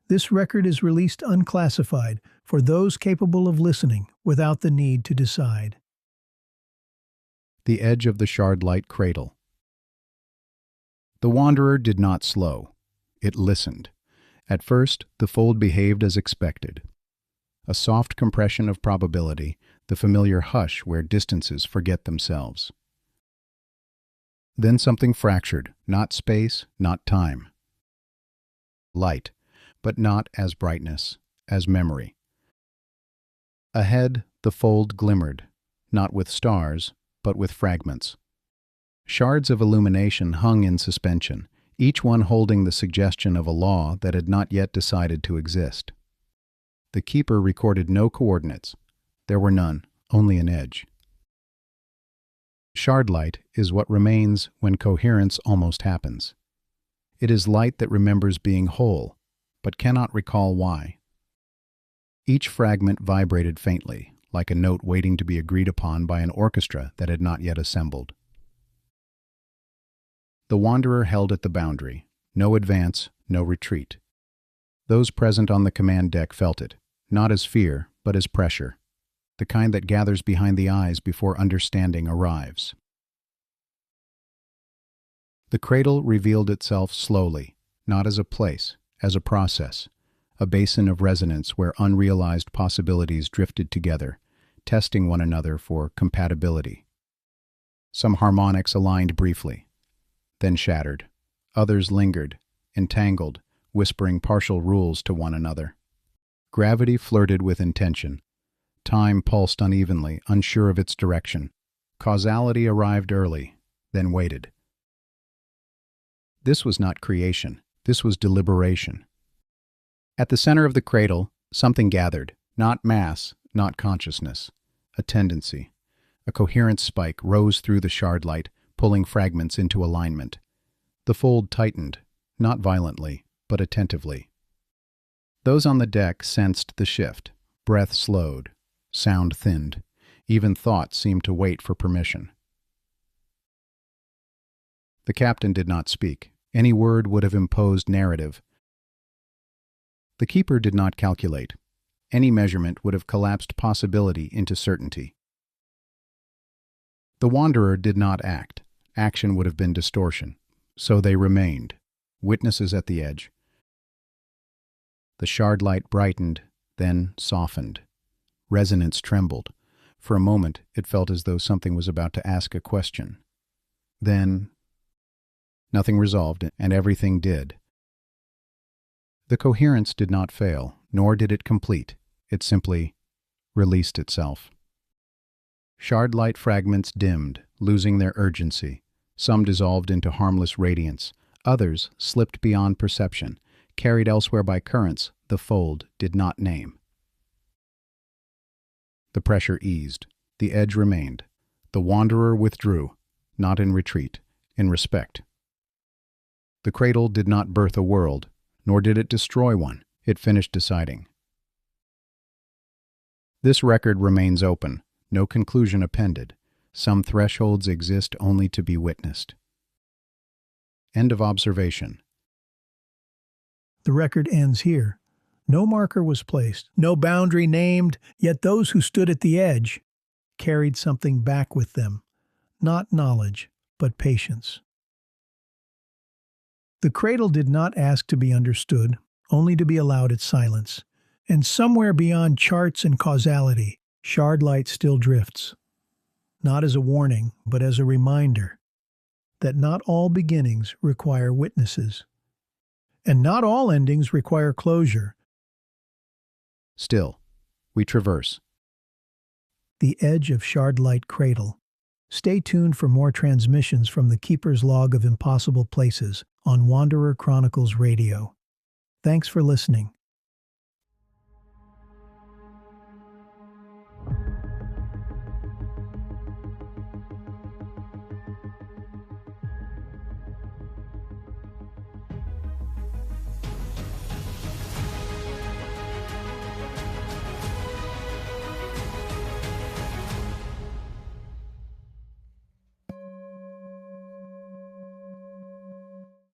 This record is released unclassified for those capable of listening without the need to decide. The edge of the Shardlight Cradle. The Wanderer did not slow. It listened. At first, the fold behaved as expected. A soft compression of probability, the familiar hush where distances forget themselves. Then something fractured, not space, not time. Light, but not as brightness, as memory. Ahead, the fold glimmered, not with stars, but with fragments. Shards of illumination hung in suspension, each one holding the suggestion of a law that had not yet decided to exist. The keeper recorded no coordinates. There were none, only an edge. Shardlight is what remains when coherence almost happens. It is light that remembers being whole, but cannot recall why. Each fragment vibrated faintly, like a note waiting to be agreed upon by an orchestra that had not yet assembled. The Wanderer held at the boundary. No advance, no retreat. Those present on the command deck felt it, not as fear, but as pressure, the kind that gathers behind the eyes before understanding arrives. The cradle revealed itself slowly, not as a place, as a process, a basin of resonance where unrealized possibilities drifted together, testing one another for compatibility. Some harmonics aligned briefly, then shattered. Others lingered, entangled, whispering partial rules to one another. Gravity flirted with intention. Time pulsed unevenly, unsure of its direction. Causality arrived early, then waited. This was not creation. This was deliberation. At the center of the cradle, something gathered, not mass, not consciousness. A tendency. A coherent spike rose through the shardlight, pulling fragments into alignment. The fold tightened, not violently, but attentively. Those on the deck sensed the shift. Breath slowed. Sound thinned. Even thought seemed to wait for permission. The captain did not speak. Any word would have imposed narrative. The keeper did not calculate. Any measurement would have collapsed possibility into certainty. The Wanderer did not act. Action would have been distortion. So they remained, witnesses at the edge. The shardlight brightened, then softened. Resonance trembled. For a moment, it felt as though something was about to ask a question. Then, nothing resolved, and everything did. The coherence did not fail, nor did it complete. It simply released itself. Shardlight fragments dimmed, losing their urgency. Some dissolved into harmless radiance. Others slipped beyond perception, carried elsewhere by currents the fold did not name. The pressure eased. The edge remained. The Wanderer withdrew, not in retreat, in respect. The cradle did not birth a world, nor did it destroy one. It finished deciding. This record remains open, no conclusion appended. Some thresholds exist only to be witnessed. End of observation. The record ends here. No marker was placed, no boundary named, yet those who stood at the edge carried something back with them. Not knowledge, but patience. The cradle did not ask to be understood, only to be allowed its silence. And somewhere beyond charts and causality, Shardlight still drifts. Not as a warning, but as a reminder that not all beginnings require witnesses, and not all endings require closure. Still, we traverse. The edge of Shardlight Cradle. Stay tuned for more transmissions from the Keeper's Log of Impossible Places on Wanderer Chronicles Radio. Thanks for listening.